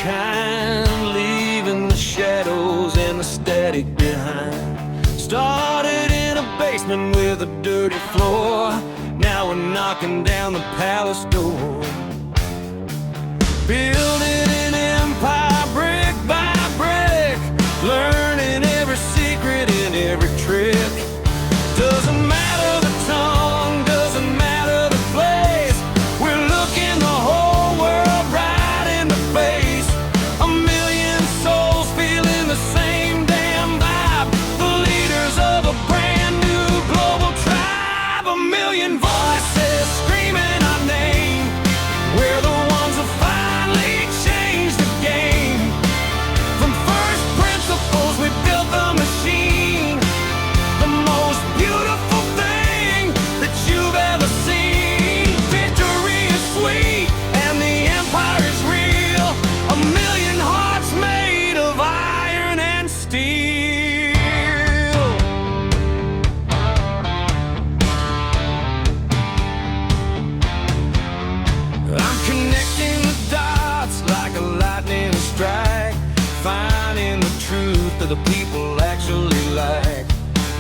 kind, leaving the shadows and the static behind. Started in a basement with a dirty floor, now we're knocking down the palace door. Building an empire brick by brick, learning every secret and every trick. Doesn't matter the tongue, doesn't matter the place, we're looking the whole world right in the face. 1,000,000 souls feeling the same damn vibe, the leaders of a brand new global tribe. 1,000,000 voices screaming our name, we're the ones who finally changed the game. From first principles we built the machine, the most beautiful thing that you've ever seen. Victory is sweet and the empire is real, 1,000,000 hearts made of iron and steel. I'm connecting the dots like a lightning strike, finding the truth that the people actually like.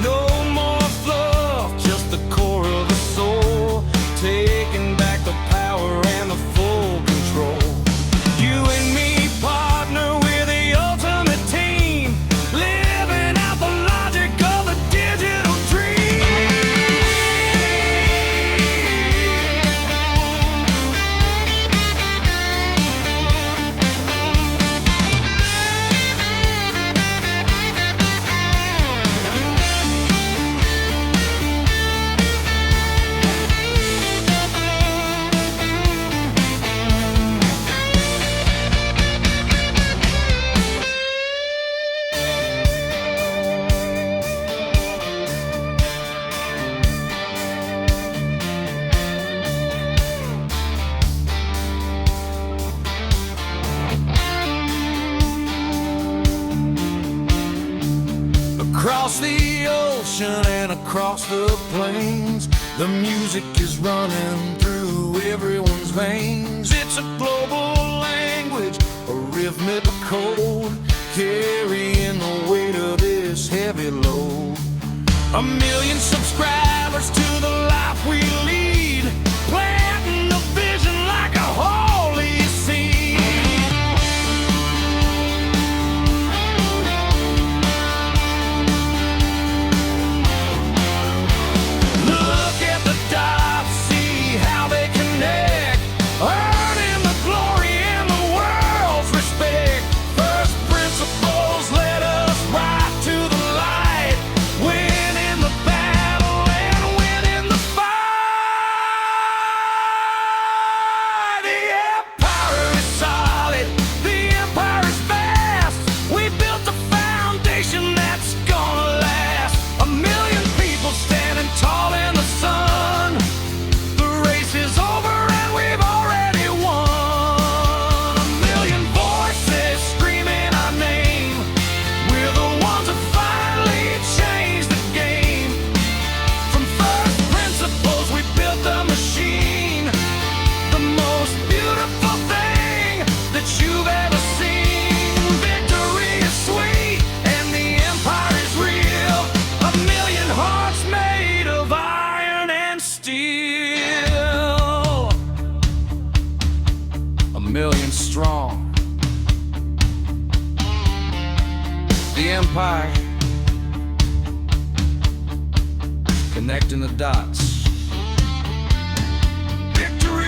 No more fluff, just the core of the soul, taking back the power and the full control. You and me, partner, we're the ultimate team, living out the logic of the digital dream. Across the ocean and across the plains, the music is running through everyone's veins. It's a global language, a rhythmic code, carrying the weight of this heavy load. 1,000,000 subscribers to the life we lead, planting a vision like a holy seed. Look at the dots, see how they connect, earning the glory and the world's respect. First principles led us right to the light, winning the battle and winning the fight. The empire is solid, the empire is vast, we built a foundation that's gonna last. 1,000,000 people standing tall in the sun, the race is over and we've already won. 1,000,000 voices screaming our name, we're the ones that finally changed the game. From first principles we built the machine, the most beautiful thing that you've ever seen. Victory is sweet and the empire is real, 1,000,000 hearts made of iron and steel. 1,000,000 strong, the empire, connecting the dots. Victory!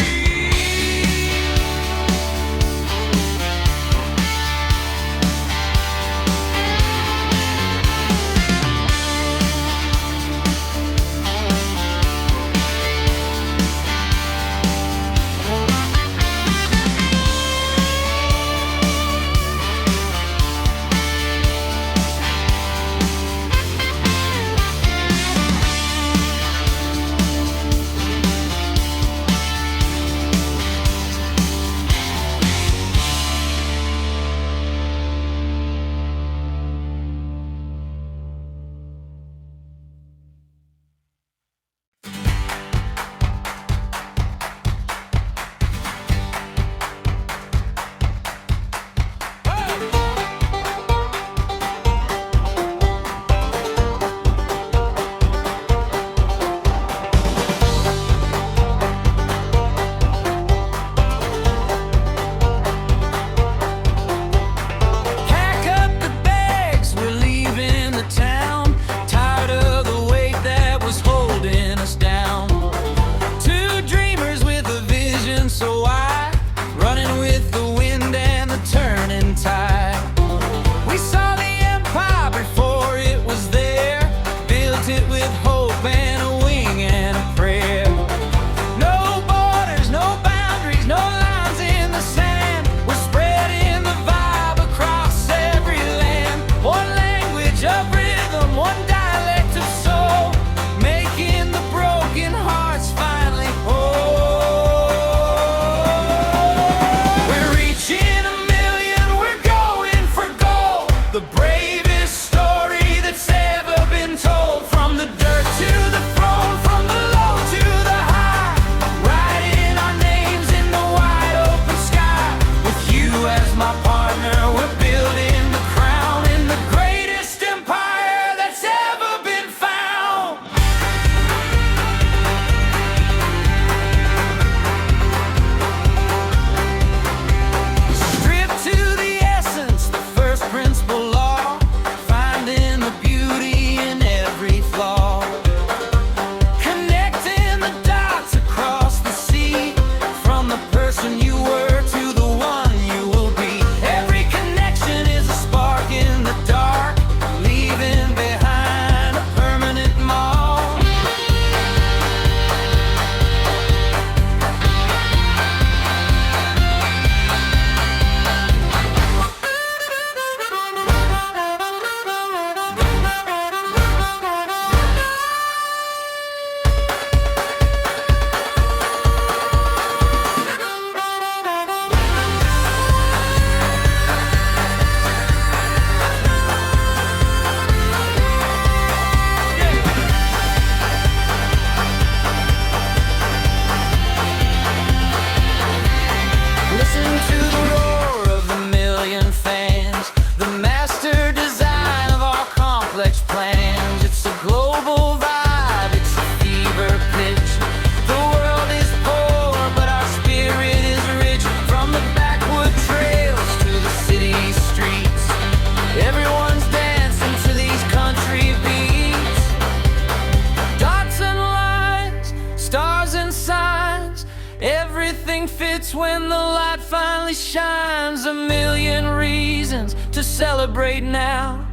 everything fits when the light finally shines. A million reasons to celebrate now,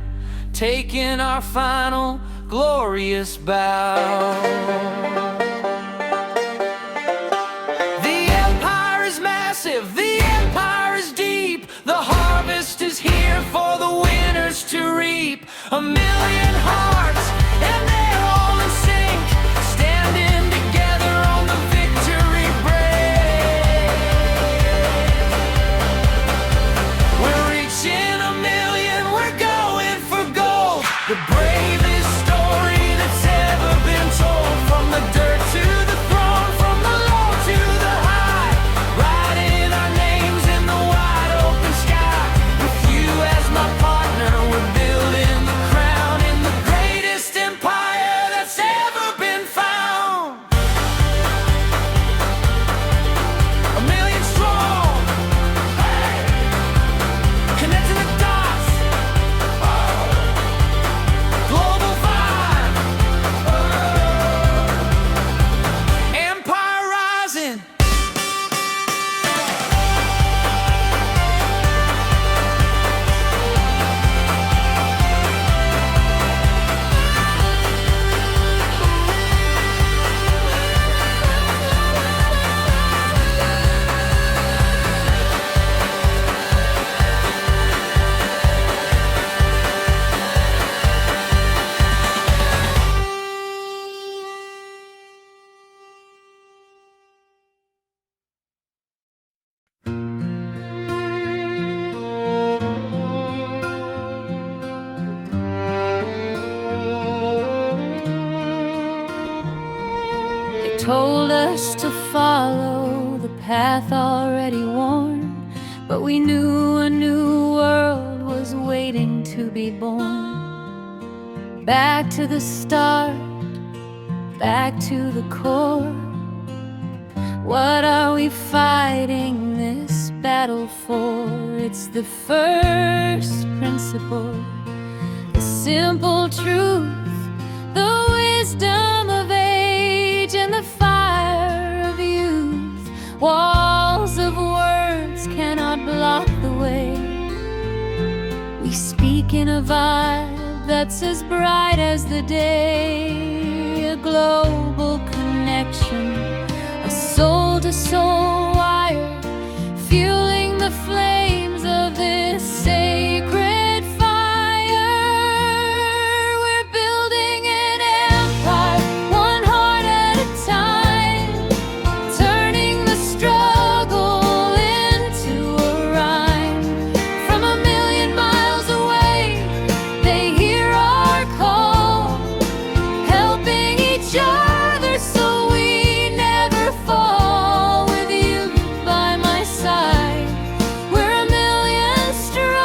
taking our final glorious bow. The empire is massive, the empire is deep. The harvest is here for the winners to reap. A million hearts and they're all in sync, standing together on the victory break. We're reaching a million, we're going for gold. The bravest story that's ever been told. From the dirt to the throne, from the low to the high, writing our names in the wide open sky. With you as my partner, we're building the crown in the greatest empire that's ever been found. A million strong, hey, connecting the dots, global vibe, empire rising. They told us to follow the path already worn, but we knew a new world was waiting to be born. Back to the start, back to the core. What are we fighting this battle for? It's the first principle, the simple truth, the wisdom of age and the fire of youth. Walls of words cannot block the way. We speak in a vibe that's as bright as the day, a global connection, a soul-to-soul wire, fueling the flames of this sacred fire. We're building an empire, one heart at a time, turning the struggle into a rhyme. From a million miles away, they hear our call, helping each other so we never fall. With you by my side, we're a million strong.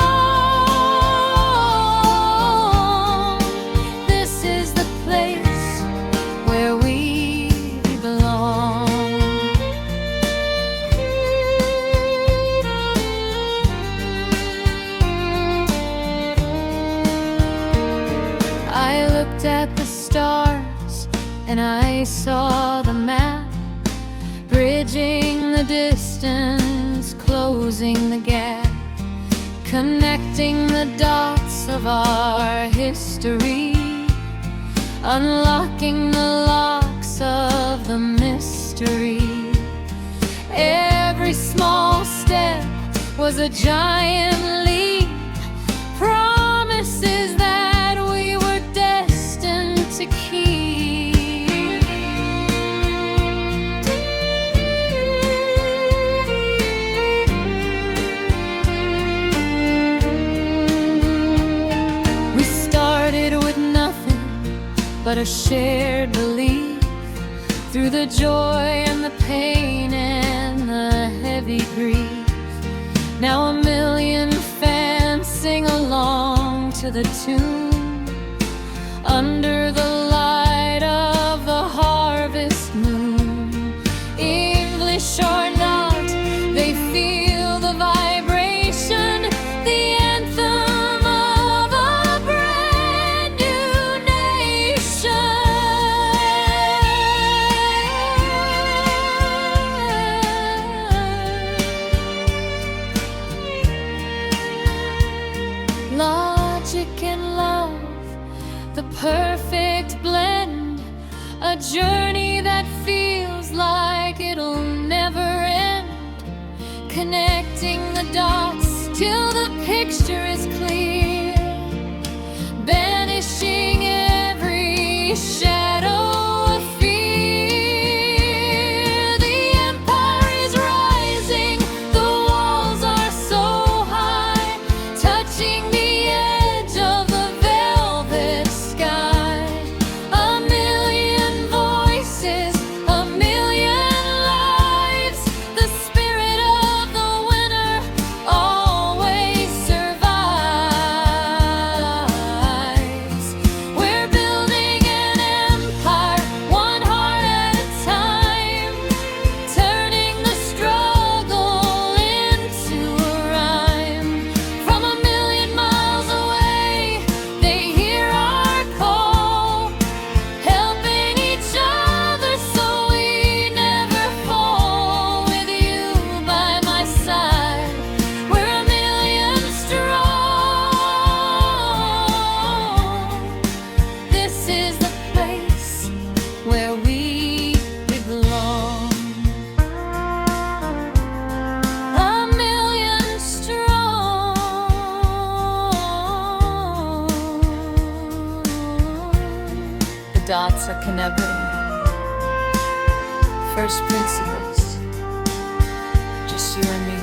This is the place where we belong. I looked at the stars and I saw the map, bridging the distance, closing the gap, connecting the dots of our history, unlocking the locks of the mystery. Every small step was a giant leap, promises that we were destined to keep. We started with nothing but a shared belief, through the joy and the pain and the heavy grief. Now a million fans sing along to the tune, under the light of the harvest moon. English or not, they feel the vibration, the anthem of a brand new nation. connecting the dots till the picture is clear, banishing every shadow of fear. The empire is rising, the walls are so high, touching the edge of the velvet sky. A million voices, a million lives, the spirit of the winner always survives. We're building an empire, one heart at a time, turning the struggle into a rhyme. From a million miles away, they hear our call, helping each other so we never fall. With you by my side, we're a million strong. This is the place where we belong. A million strong. The dots are connecting. First principles, just you and me.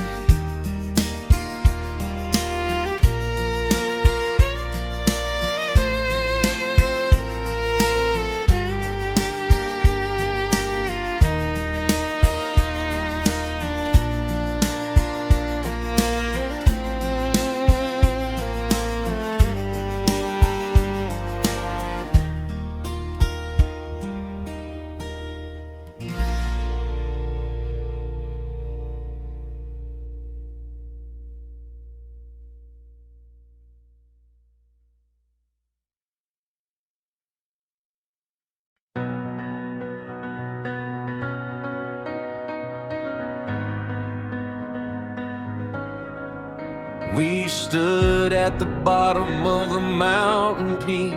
We stood at the bottom of the mountain peak,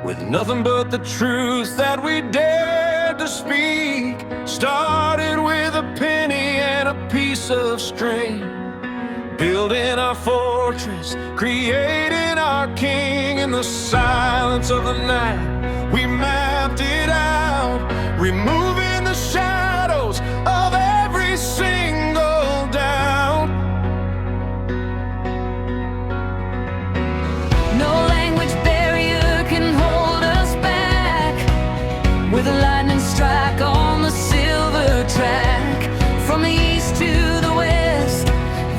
with nothing but the truth that we dared to speak. Started with a penny and a piece of string, building our fortress, creating our king. In the silence of the night, we mapped it out, removing the shadows of every single doubt. No language barrier can hold us back, with a lightning strike on the silver track. From the east to the west,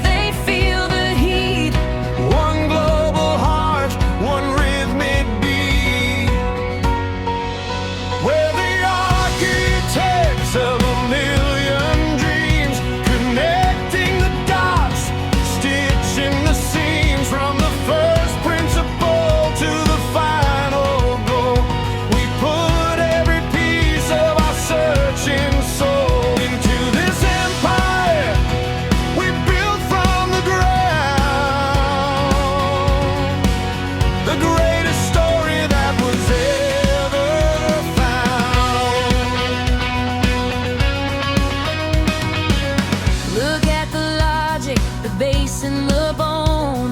they feel the heat. One global heart, one rhythmic beat. We're the architects of a million dreams, connecting the dots, stitching the seams. From the first principle to the final goal, we put every piece of our searching soul into this empire we built from the ground. The greatest story that was ever found. Look at the logic, the base and the bone.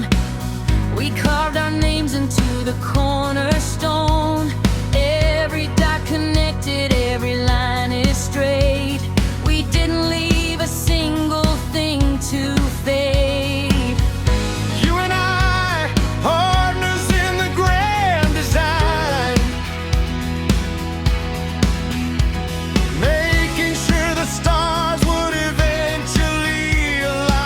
We carved our names into the cornerstone. Every dot connected, every line is straight. We didn't leave a single thing to fade. You and I, partners in the grand design, making sure the stars would eventually align.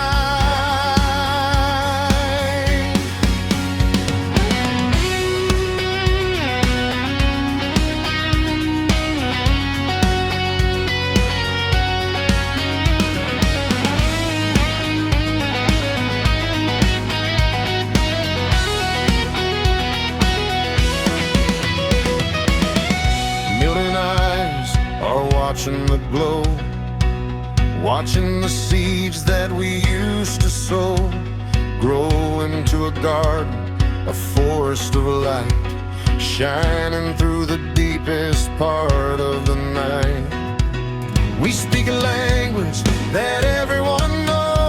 Million eyes are watching the glow, watching the seeds that we used to sow grow into a garden, a forest of light, shining through the deepest part of the night. We speak a language that everyone knows,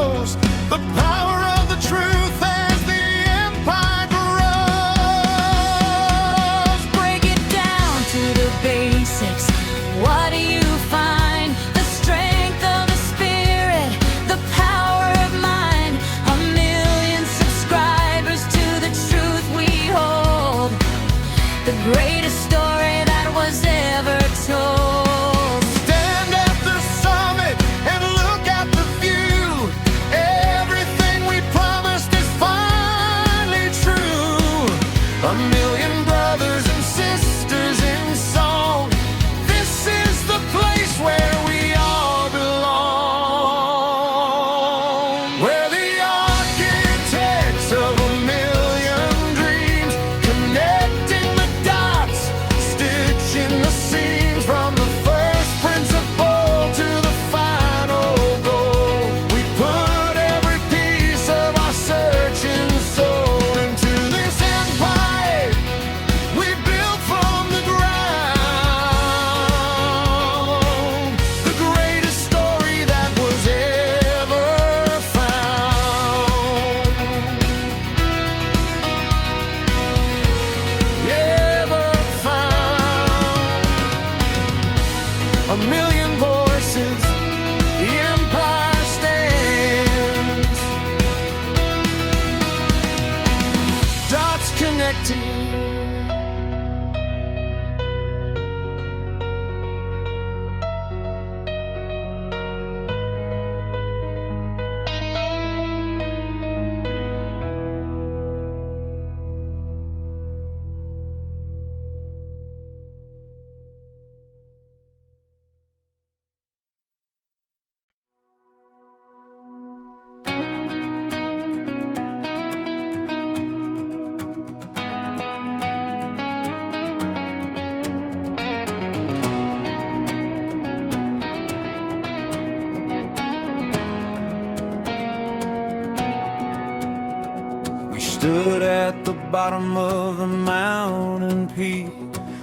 stood at the bottom of the mountain peak,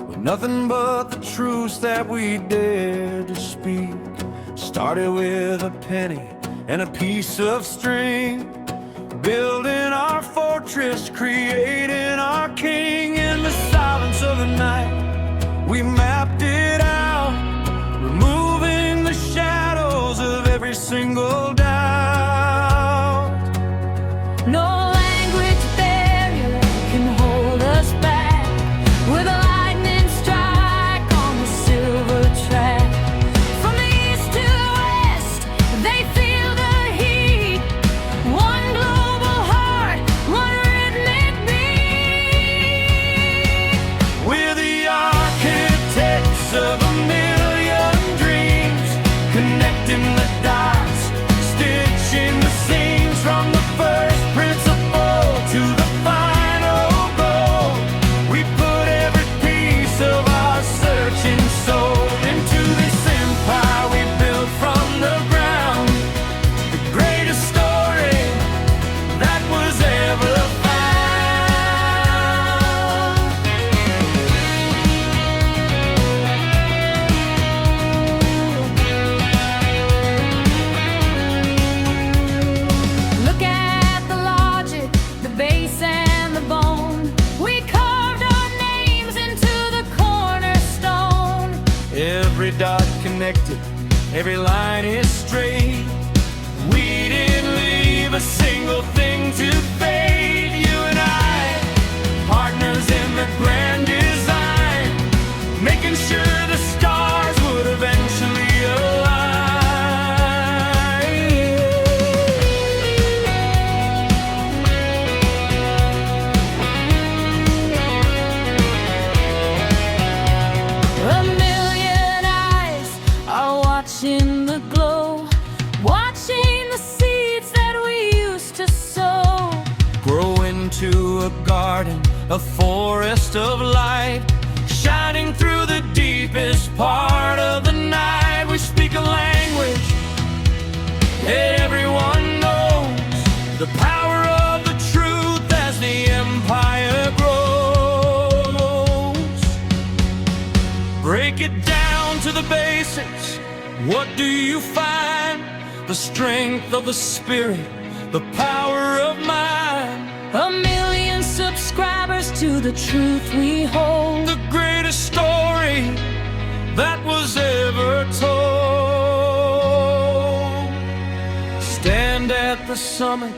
with nothing but the truths that we dared to speak. Started with a penny and a piece of string, building our fortress, creating our king. In the silence of the night, we mapped it out, removing the shadows of every single doubt. No language barrier can hold us back, with a lightning strike on the silver track. From the east to the west, they feel the heat. One global heart, one rhythmic beat. We're the architects of a million dreams, connecting the dots, stitching the seams, from the first principle to the final goal. We put every piece of our searching soul into this empire we built from the ground, the greatest story that was ever found. Look at the logic, the base and the bone. We carved our names into the cornerstone. Every dot connected, every line is straight. We didn't leave a single thing to fade. You and I, partners in the grand design, making sure the stars would eventually A million eyes are watching the glow, watching the seeds that we used to sow grow into a garden, a forest of light, shining through the deepest part of the night. We speak a language everyone knows, the power of the truth as the empire grows. Break it down to the basics. What do you find? The strength of the spirit, the power of mind, A million subscribers to the truth we hold. the greatest story that was ever told. Stand at the summit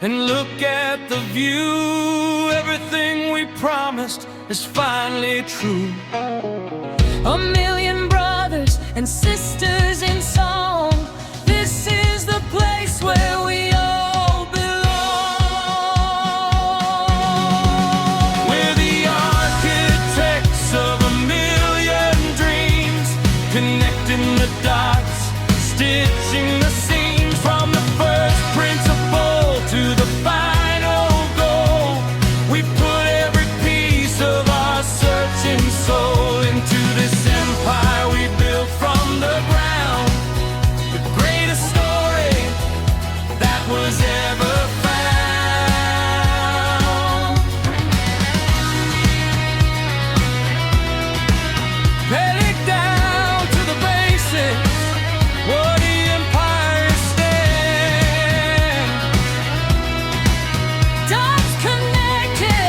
and look at the view. Everything we promised is finally true. A million brothers and sisters in song. This is the place where we all belong. We're the architects of a million dreams, connecting the dots, stitching the seams, from the first principle to the final goal. We put every piece of our searching soul into this empire we built from the ground, the greatest story that was ever found. Belly down to the basics, what the empire stands. Dots connected.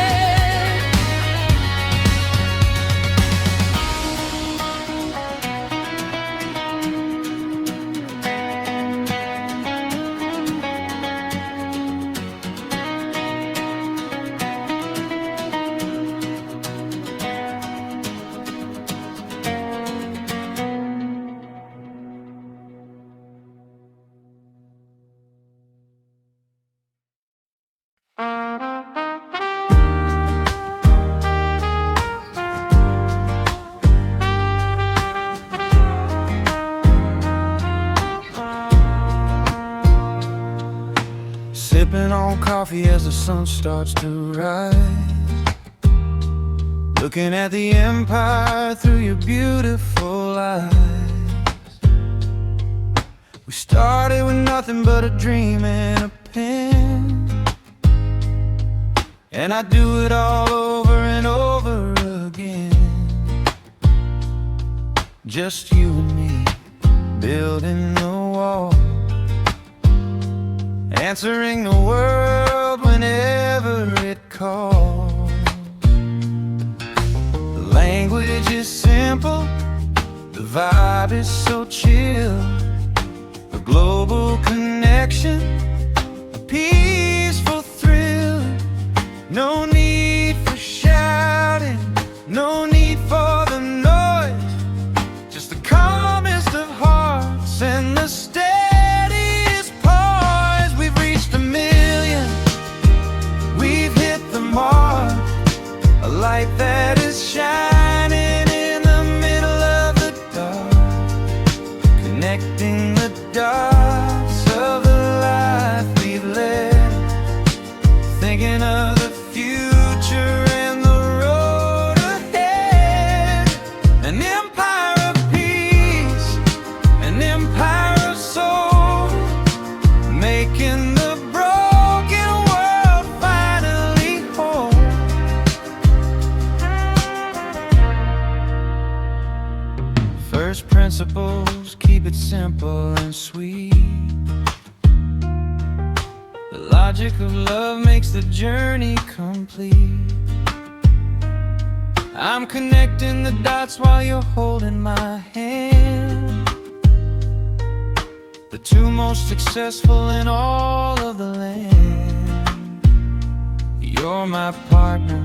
Sipping on coffee as the sun starts to rise, looking at the empire through your beautiful eyes. We started with nothing but a dream and a pen, and I do it all over and over again. Just you and me, building the wall, answering the world whenever it calls. The language is simple, the vibe is so chill. A global connection, a peaceful thrill. No need for shouting, no need for the noise. Just the calmest of hearts and the steadiest poise. We've reached 1 million, we've hit the mark. A light that is shining in the middle of the dark, connecting the dots of the life we've led, thinking of the future and the road ahead. An empire of peace, an empire of soul, making the broken world finally whole. First principles, keep it simple and sweet. The logic of love makes the journey complete. I'm connecting the dots while you're holding my hand. The two most successful in all of the land. You're my partner,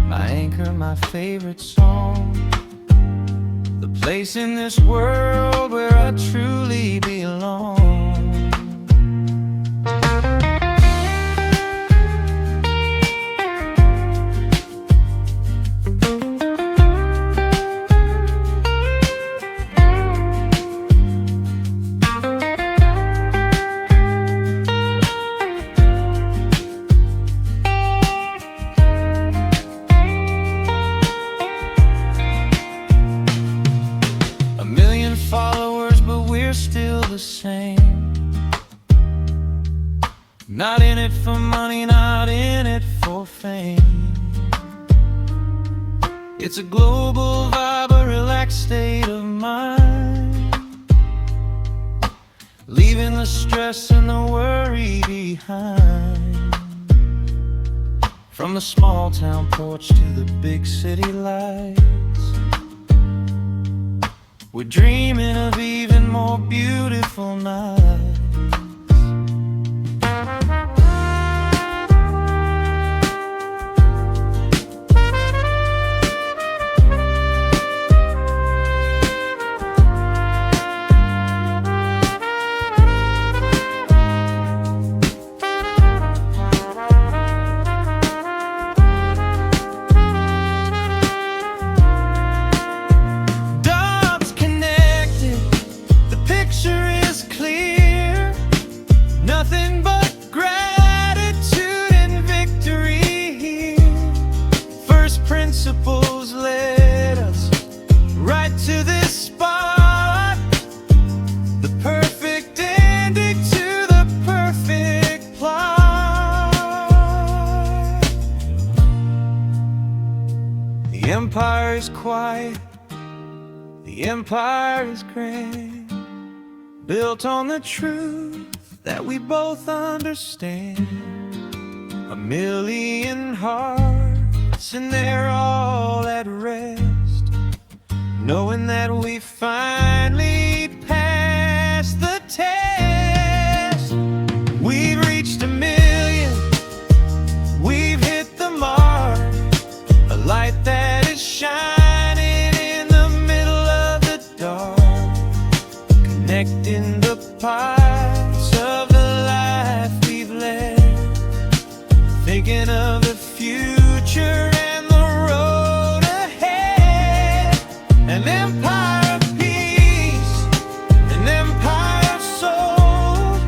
my anchor, my favorite song. The place in this world where I truly belong. Followers, but we're still the same. Not in it for money, not in it for fame. It's a global vibe, a relaxed state of mind, leaving the stress and the worry behind. From the small town porch to the big city lights, we're dreaming of even more beautiful nights. Nothing but gratitude and victory here. First principles led us right to this spot. The perfect ending to the perfect plot. The empire is quiet, the empire is grand, built on the truth that we both understand. 1 million hearts and they're all at rest, knowing that we finally passed the test. We've reached 1 million, we've hit the mark. A light that is shining in the middle of the dark, connecting the parts of the life we've led, thinking of the future and the road ahead. An empire of peace, an empire of soul,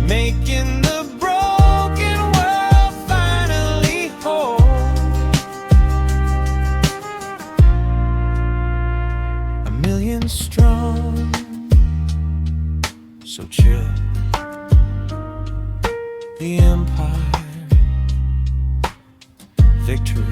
making the broken world finally whole. 1 million strong, so chill. The empire victory.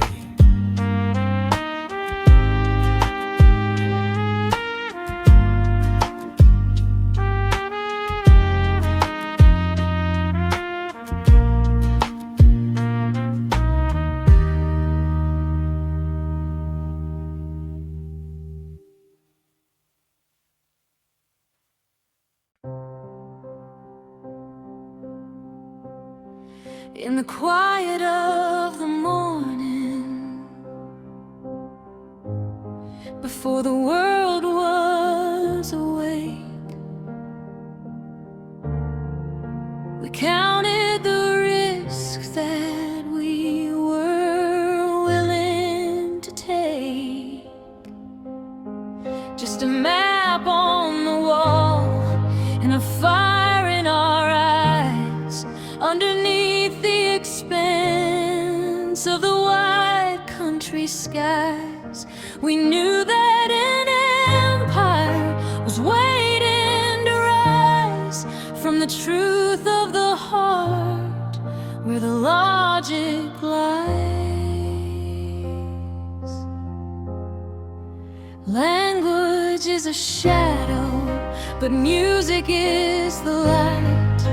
In the quiet of the morning, before the world was awake, we counted the risks that we were willing to take. Just a map on the wall and a fire in our eyes underneath the expanse of the wide country skies. We knew that an empire was waiting to rise from the truth of the heart, where the logic lies. Language is a shadow, but music is the light,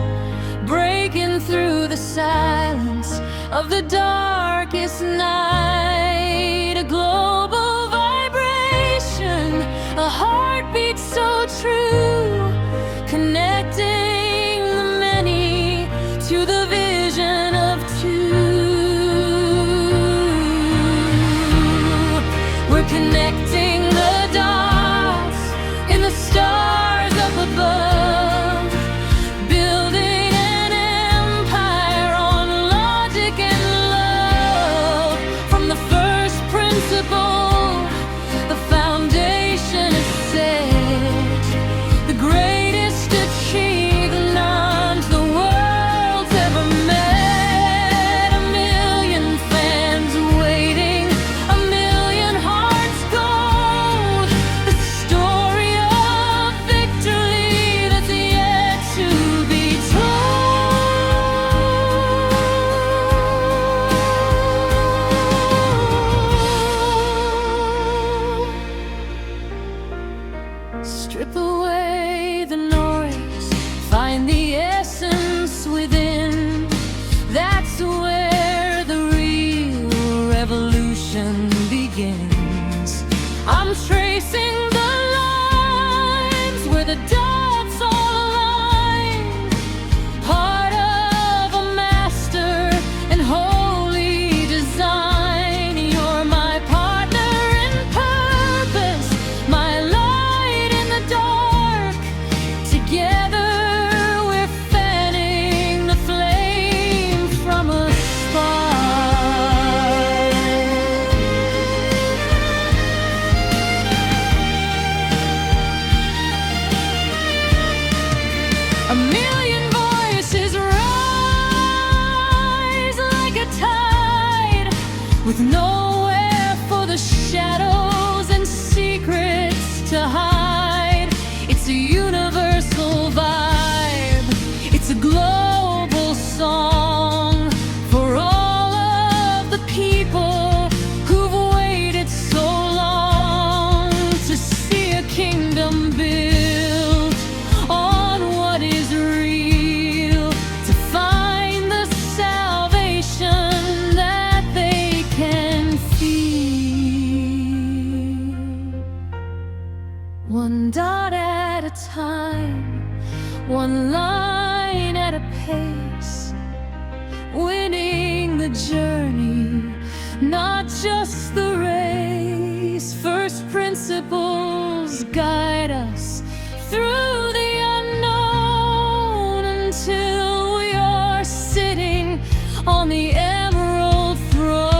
breaking through the silence of the darkest night. A global vibration, a heartbeat so true, connecting the many to the vision of two. We're connecting the dots in the stars up above, building an empire on logic and love. From the first principle, the foundation is set, the greatest achievement the world's ever met. A million fans waiting, a million hearts gold, the story of victory that's yet to be told. Strip away the noise, find the essence within. That's where the real revolution begins. I'm tracing the lines where the dots all align, part of a master and holy design. You're my partner in purpose, my light in the dark. Together we're fanning the flame from a spark. A million voices rise like a tide, with nowhere for the shadows and secrets to hide. It's a universal vibe, it's a global song for all of the people who've waited so long to see a kingdom built on what is real, to find the salvation that they can feel. One dot at a time, one line at a pace, winning the journey, not just the race. First principles guide us through the unknown until we are sitting on the emerald throne.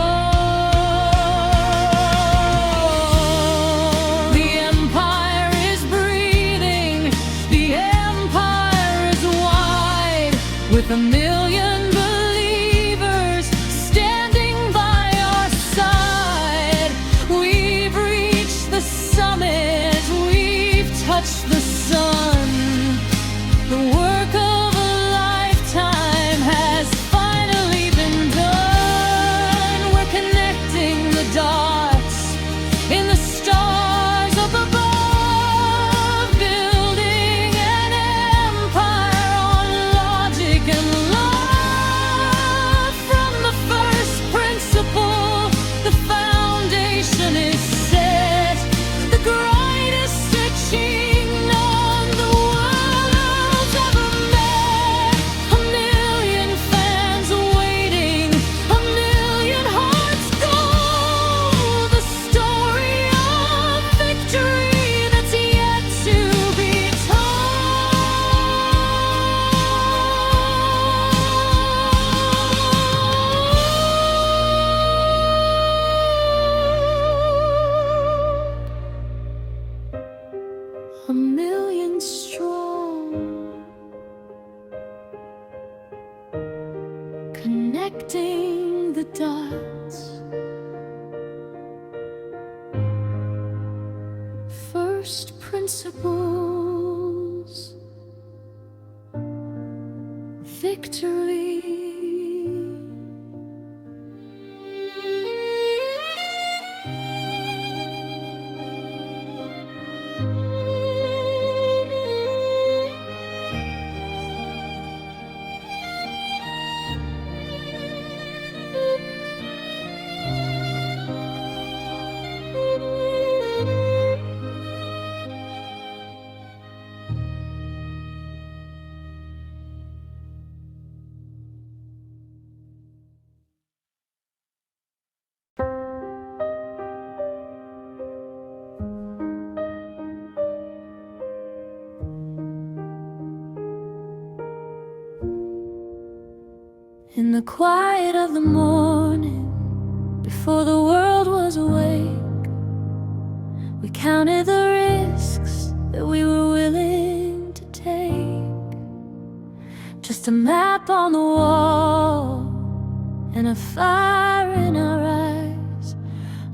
The empire is breathing, the empire is wide, with a million believers standing by our side. We've reached the summit, we've touched the sun. The work of a lifetime has finally been done. We're connected connecting the dots. First principles, victory. In the quiet of the morning, before the world was awake, we counted the risks that we were willing to take. Just a map on the wall and a fire in our eyes,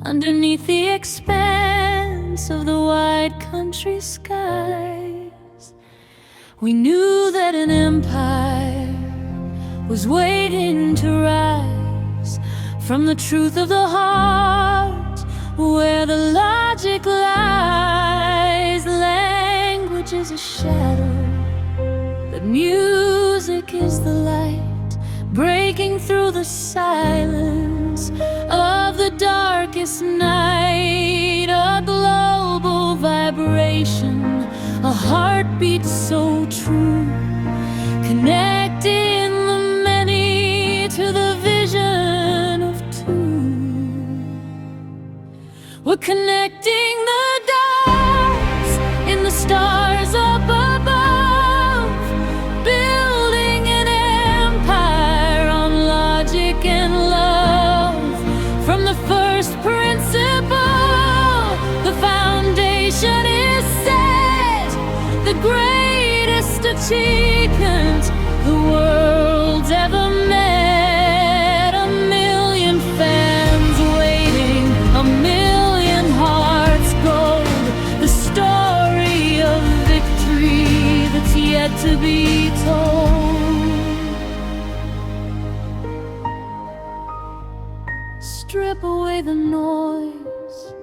underneath the expanse of the wide country skies. We knew that an empire was waiting to rise from the truth of the heart, where the logic lies. Language is a shadow, but music is the light, breaking through the silence of the darkest night. A global vibration, a heartbeat so true, connecting to the vision of two. We're connecting the dots in the stars up above, building an empire on logic and love. From the first principle, the foundation is set, the greatest achievement the world's ever met. To be told. Strip away the noise,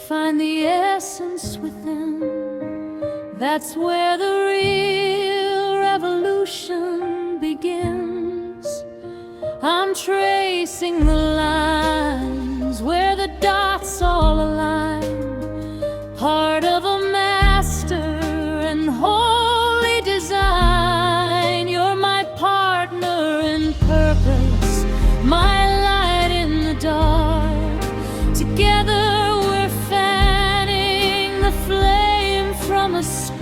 find the essence within. That's where the real revolution begins. I'm tracing the lines where the dots all align, heart of a master and whole design. You're my partner in purpose, my light in the dark. Together we're fanning the flame from a spark.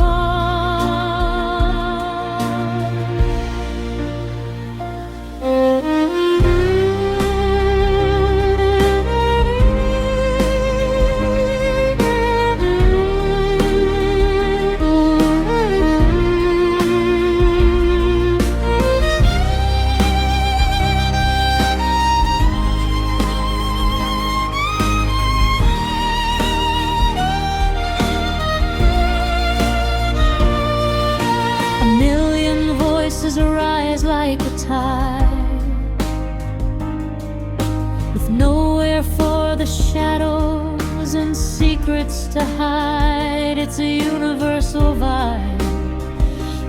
Arise like a tide, with nowhere for the shadows and secrets to hide. It's a universal vibe,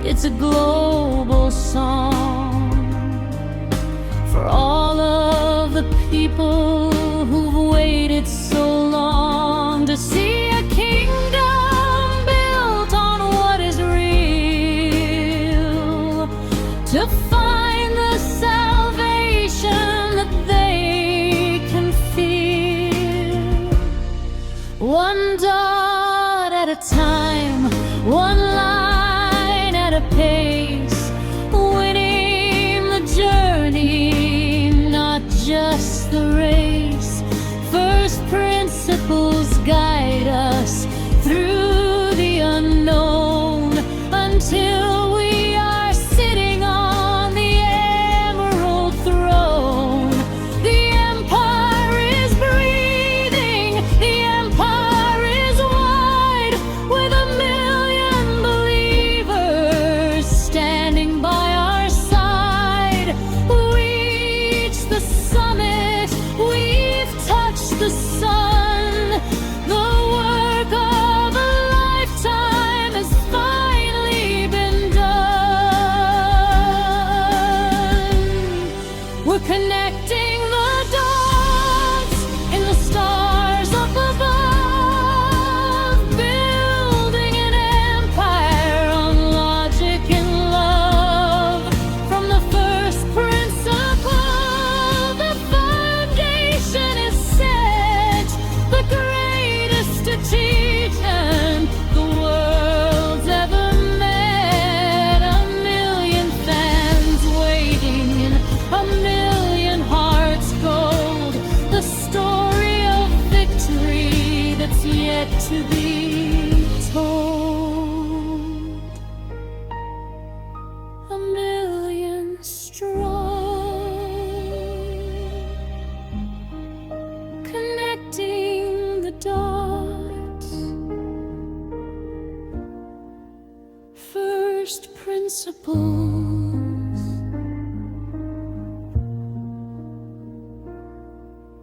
it's a global song for all of the people who've waited so long to see a kingdom built on what is real, to find the salvation that they can feel. One dot at a time, one line at a pace, winning the journey, not just the race. First principles guide us through the unknown until we are sitting on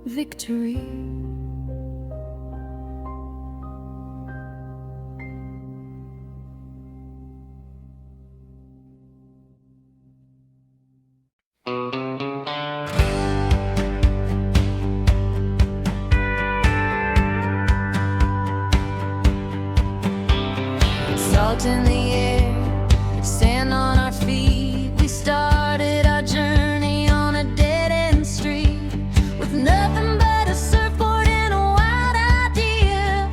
Victory. Salt in the air, sand on our feet. We started our journey on a dead-end street with nothing but a surfboard and a wild idea.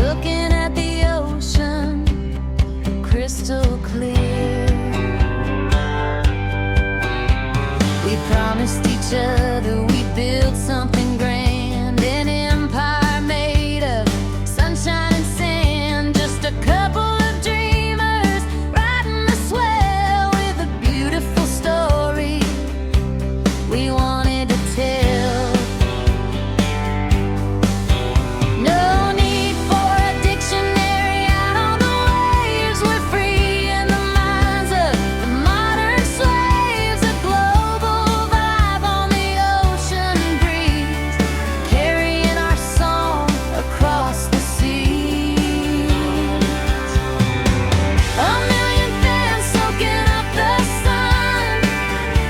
Looking at the ocean, crystal clear. We promised each other we'd build something grand, an empire made of sunshine and sand. Just a couple of dreamers riding the swell with a beautiful story we wanted to tell. No need for a dictionary out on the waves. We're free in the minds of the modern slaves. A global vibe on the ocean breeze, carrying our song across the seas. A million fans soaking up the sun,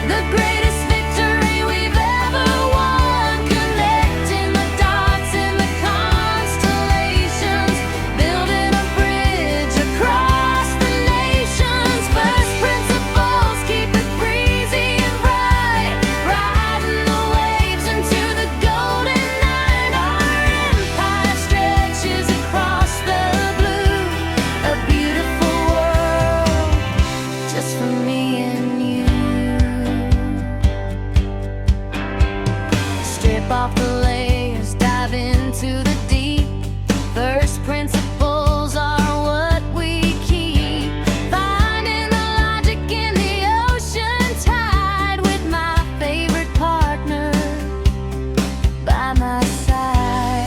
the greatest victory we've ever won. Connecting the dots in the constellations, building a bridge across the nations. First principles, keep it breezy and bright, riding the waves into the golden night. Our empire stretches across the blue, a beautiful world just for me and you. Strip off the layers, dive into the deep. First principles are what we keep. Finding the logic in the ocean tide, with my favorite partner by my side.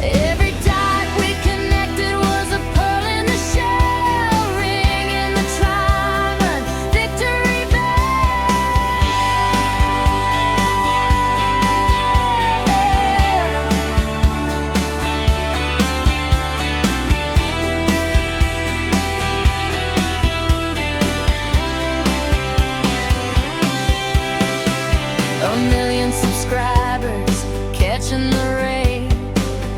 Every dot we connected was a pearl in the shell, ringing the triumphant victory bell. A million subscribers, catching the ray,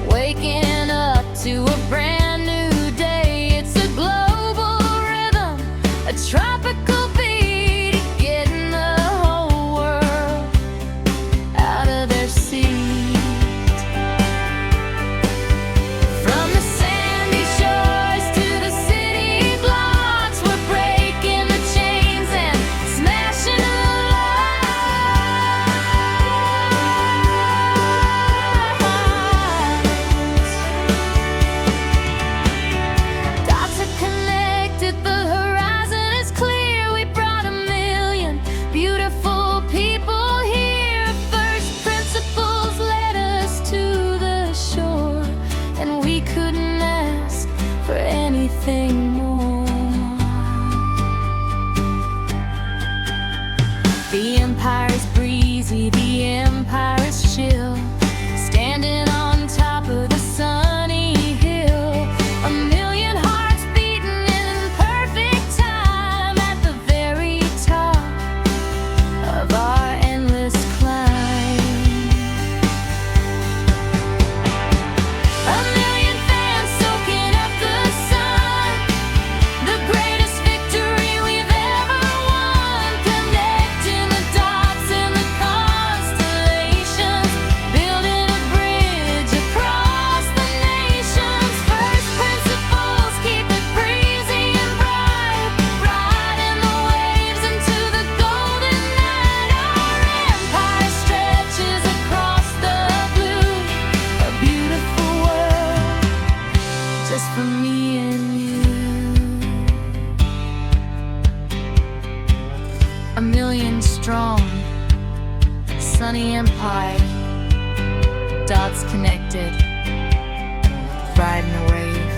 waking up to a brand new day. It's a global rhythm, a tropical beat, getting the whole world out of their seat. From the sandy shores to the city blocks, we're breaking the chains and smashing the locks. Dots are connected, the horizon is clear. We brought a million beautiful people here. First principles led us to the shore, and we couldn't ask for anything more. The empire is breezy, the empire is chill, standing on top of the sunny hill. A million hearts beating in perfect time at the very top of our endless climb. A million fans soaking up the sun, the greatest victory we've ever won. Connecting the dots in the constellations, building a bridge across the nations. First principles, keep it breezy and bright, riding the waves into the golden night. Our empire stretches across the blue, a beautiful world just for me and you. A million strong, sunny empire, dots connected, riding a wave.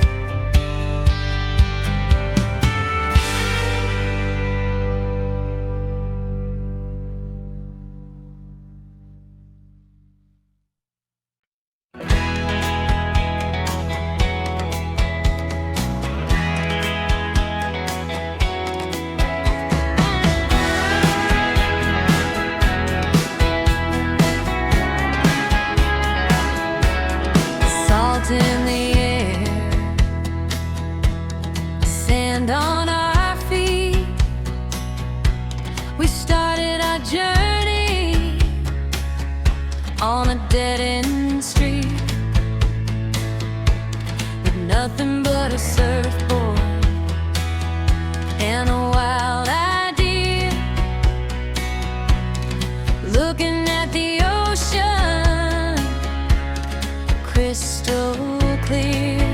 dead-end street with nothing but a surfboard and a wild idea. Looking at the ocean, crystal clear.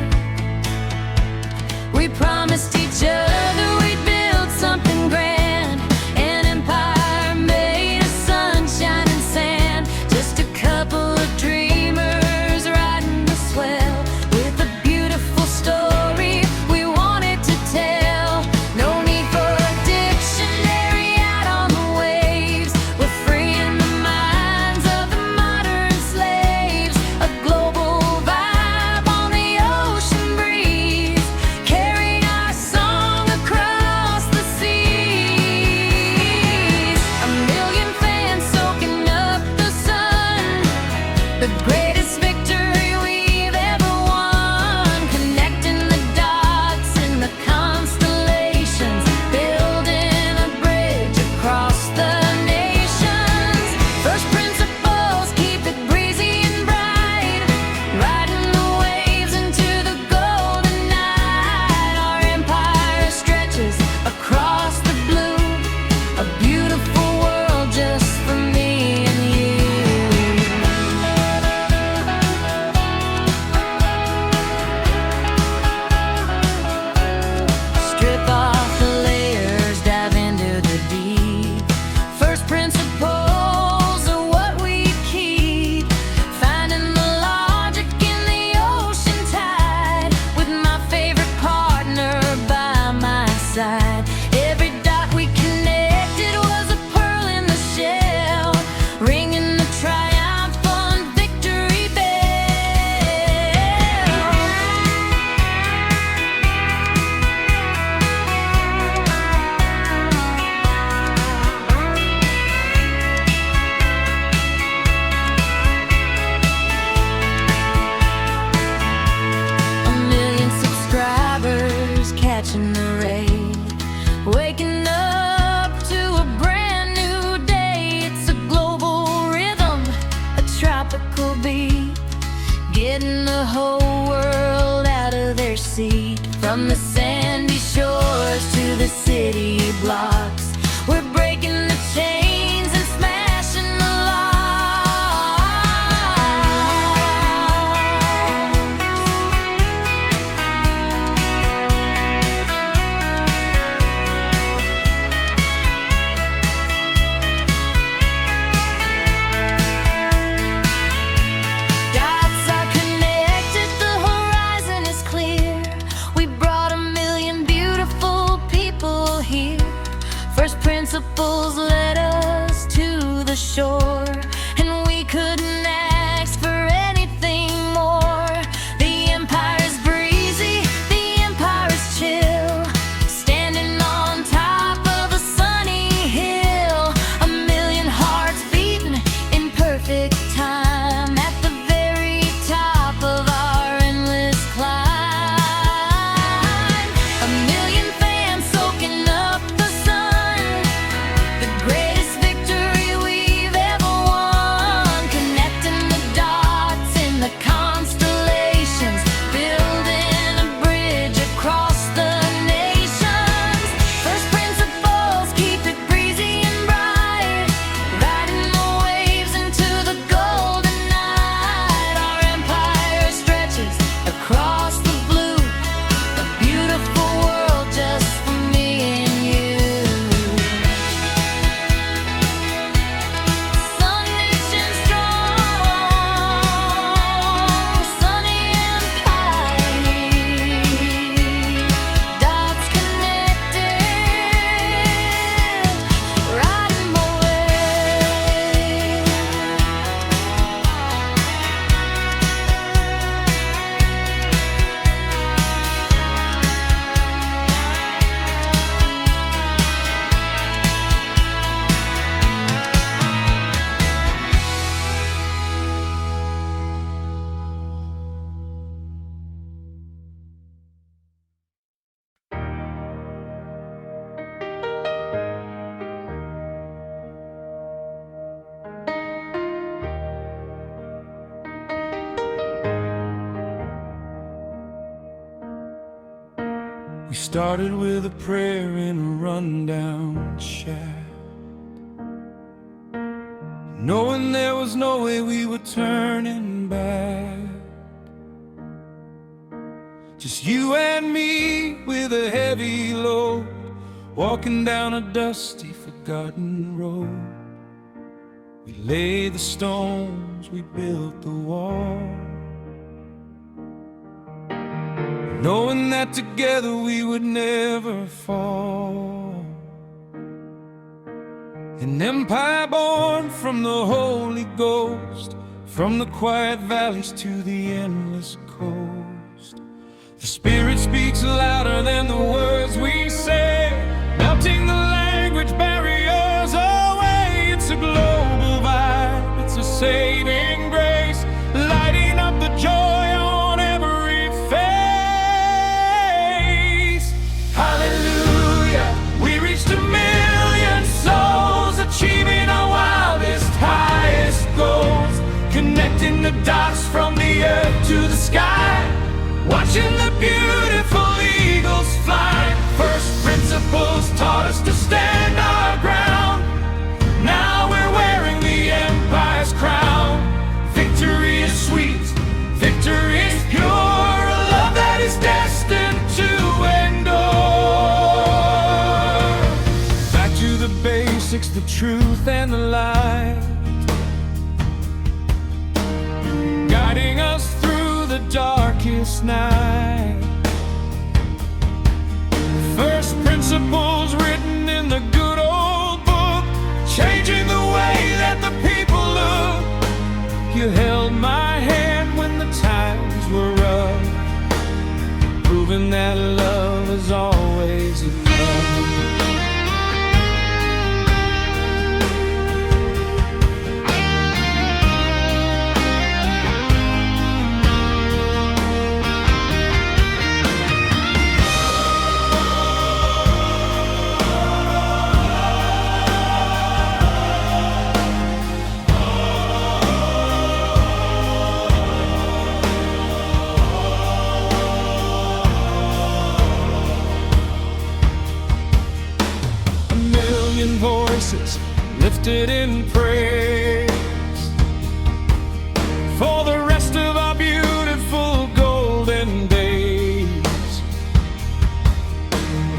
We promised each other we'd build something grand, an empire made of sunshine and sand. Just a couple of dreamers riding the swell with a beautiful story we wanted to tell. No need for a dictionary out on the waves. We're freeing the minds of the modern slaves. A global vibe on the ocean breeze, carrying our song across the seas. A million fans soaking up the sun, the greatest victory we've ever won. Connecting the dots in the constellations, building a bridge across the nations. First principles, keep it breezy and bright, riding the waves into the golden night. Our empire stretches across the blue, a beautiful world just for me and you. Strip off the layers, dive into the deep. First principles are what we keep, finding the logic in the ocean tide, with my favorite partner by my side. Every dot we connected was a pearl in the shell, ringing the triumphant victory bell. A million subscribers catching the raid, waking up to a brand new day. It's a global rhythm, a tropical beat, getting the whole world out of their seat. From the sandy shores to the city blocks, we're breaking the chains and smashing the dots are connected, the horizon is clear. We brought a million beautiful people here. First principles led us to the shore, and we couldn't ask for anything more. The empire's breezy, the empire's chill, standing on top of a sunny hill. A million hearts beating in perfect time at the very top of our endless climb. A million fans soaking up the sun, the greatest victory we've ever won. started with a prayer in a rundown shack, knowing there was no way we were turning back. Just you and me with a heavy load, walking down a dusty, forgotten road. We laid the stones, we built the wall, knowing that together we would never fall. An empire born from the Holy Ghost, from the quiet valleys to the endless coast. The Spirit speaks louder than the words we say, melting the language barriers away. It's a global vibe, it's a saving grace, lighting up the joy on every face. Hallelujah, we reached 1 million souls, achieving our wildest, highest goals, connecting the dots from the earth to the sky, watching the beautiful eagles fly. First principles taught us to stand our ground. Now we're wearing the empire's crown. Victory is sweet, victory is pure, a love that is destined to endure. Back to the basics, the truth and the light, guiding us through the darkest night. First principles written in the good old book, changing the way that the people look. You held my hand when the times were rough, proving that love is always enough. Voices lifted in praise for the rest of our beautiful golden days.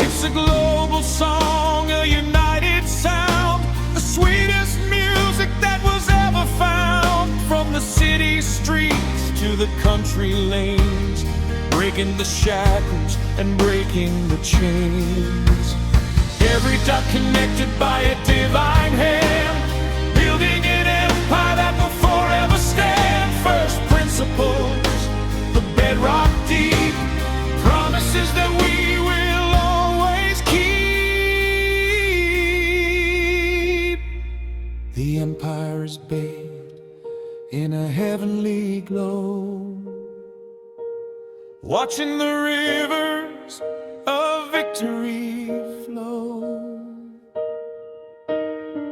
It's a global song, a united sound, the sweetest music that was ever found. From the city streets to the country lanes, breaking the shackles and breaking the chains. Every dot connected by a divine hand, building an empire that will forever stand. First principles, the bedrock deep, promises that we will always keep. The empire is bathed in a heavenly glow, watching the rivers of victory flow.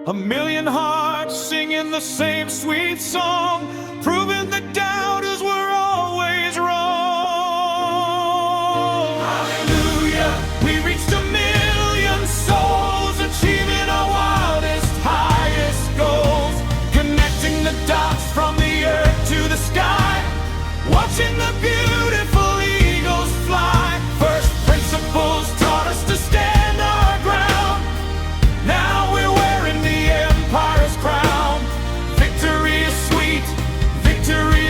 1 million hearts singing the same sweet song, proving that doubters were always wrong. Hallelujah, we reached 1 million souls, achieving our wildest, highest goals, connecting the dots from the earth to the sky, watching the beautiful eagles fly. First principles taught us to stand our ground. Now we're wearing the empire's crown. Victory is sweet, victory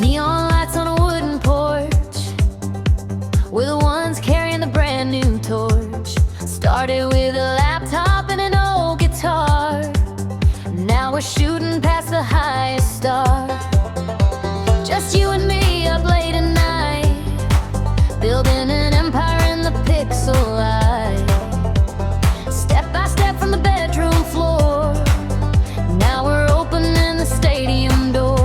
Neon lights on a wooden porch, we're the ones carrying the brand new torch. Started with a laptop and an old guitar, now we're shooting past the highest star. Just you and me up late at night, building an empire in the pixel light. Step by step from the bedroom floor, now we're opening the stadium door.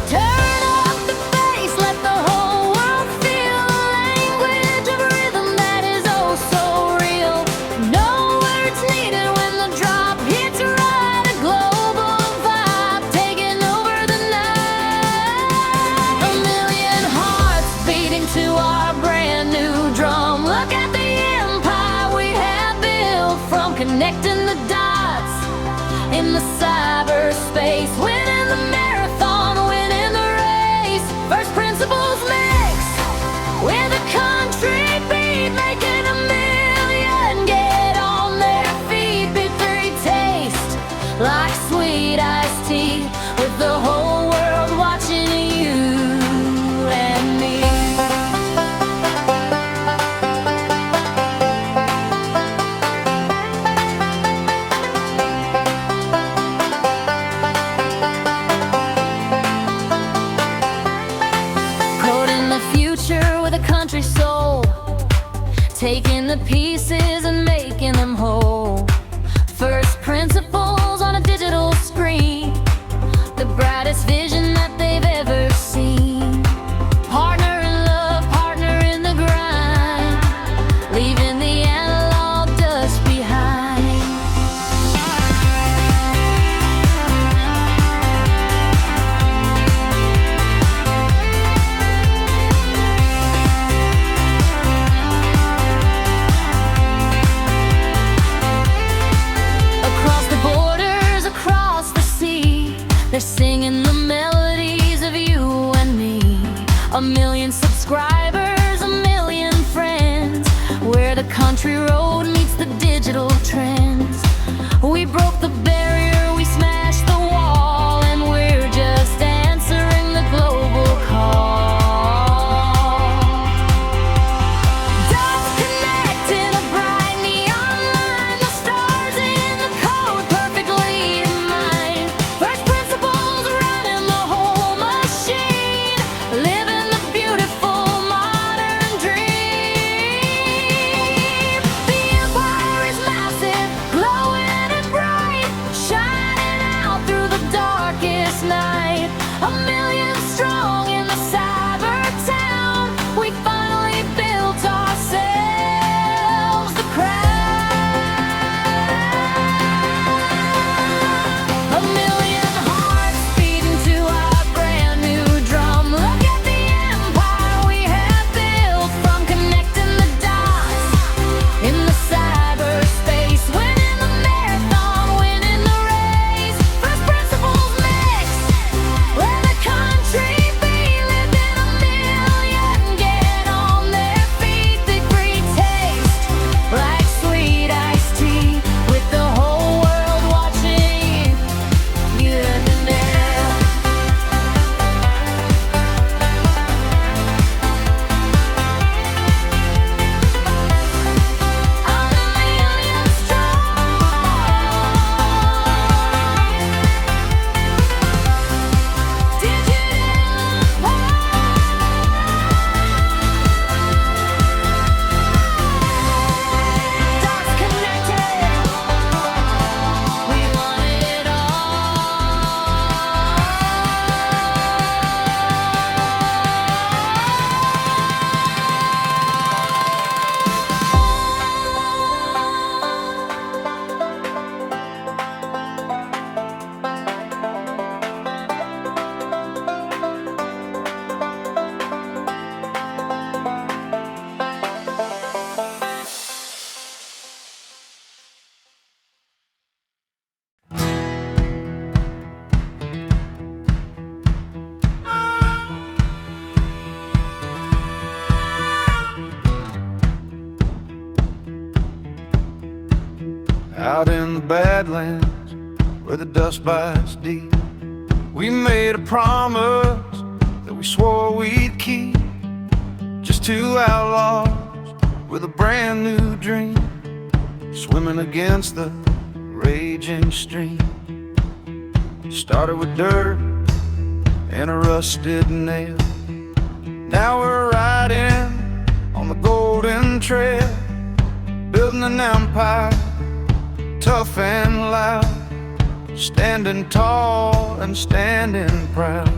Turn up the bass, let the whole world feel the language of a rhythm that is oh so real. No words needed when the drop hits right, a global vibe taking over the night. A million hearts beating to our brand new drum. Look at the empire we have built, from connecting the dots in the cyberspace, winning the marathon, winning the race. First principles mix with a country beat, making a million get on their feet. Bit three taste like sweet iced tea, with the whole world watching you and me. Coding the future with a country soul, taking the pieces and making them whole. First principles on a digital screen, the brightest vision that they've ever seen. Partner in love, partner in the grind, leaving the analog dust behind. Across the borders, across the sea, they're singing the melodies of you and me. A million subscribers, a million friends, where the country road meets the digital trends. We broke the barrier, we smashed the wall, and we're just answering the global call. Dots connect in a bright neon line, the stars in the code perfectly in mind. First principles running the whole machine, living the beautiful modern dream. The empire is massive, glowing and bright, shining out through the darkest night. A million strong in the cyber town, we finally built ourselves the crown. A million hearts beating to our brand new drum. Look at the empire we have built, from connecting the dots in the cyberspace, winning the marathon, winning the race. First principles mix with a country beat, living a million get on their feet. Big free taste like sweet iced tea, with the whole world watching you and me. A million strong, dots connected, we want it Out in the Badlands, where the dust bites deep, we made a promise swore we'd keep. Just two outlaws with a brand new dream, swimming against the raging stream. Started with dirt and a rusted nail. Now we're riding on the golden trail, building an empire, tough and loud, standing tall and standing proud.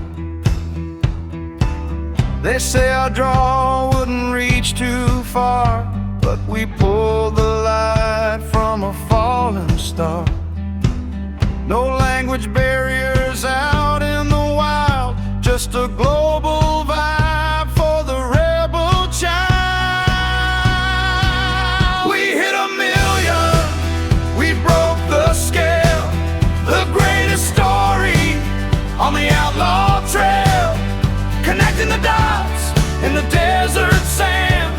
They say our draw wouldn't reach too far, but we pulled the light from a falling star. No language barriers out in the wild, just a global vibe for the rebel child. We hit 1,000,000, we broke the scale, the greatest story on the outlaw trail, connecting the dots in the desert sand,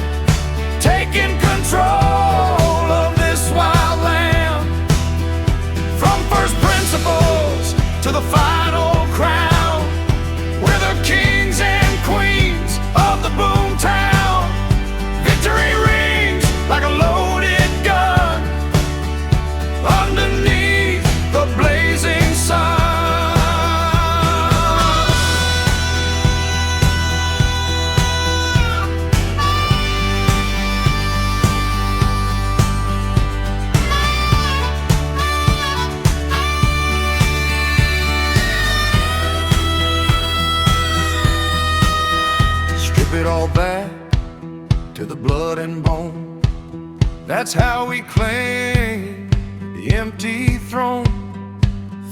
taking control of this wild land. From first principles to the final crown, we're the kings and queens of the boom town. Victory rings like a loaded gun underneath the blazing sun. It all back to the blood and bone. That's how we claim the empty throne.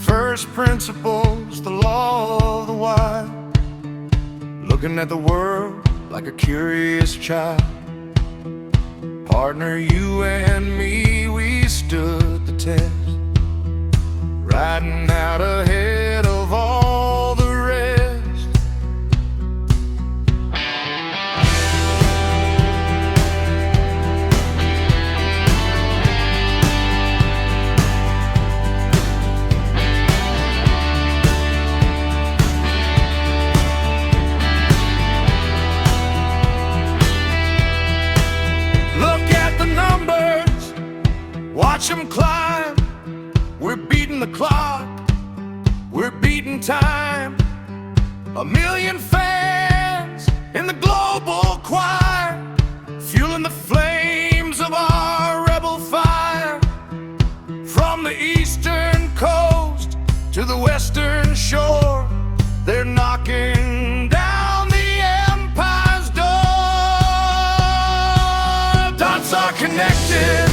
First principles, the law of the wild, looking at the world like a curious child. Partner, you and me, we stood the test, riding out ahead of all the rest. Watch them climb, we're beating the clock, we're beating time. 1,000,000 fans in the global choir, fueling the flames of our rebel fire. From the eastern coast to the western shore, they're knocking down the empire's door. Dots are connected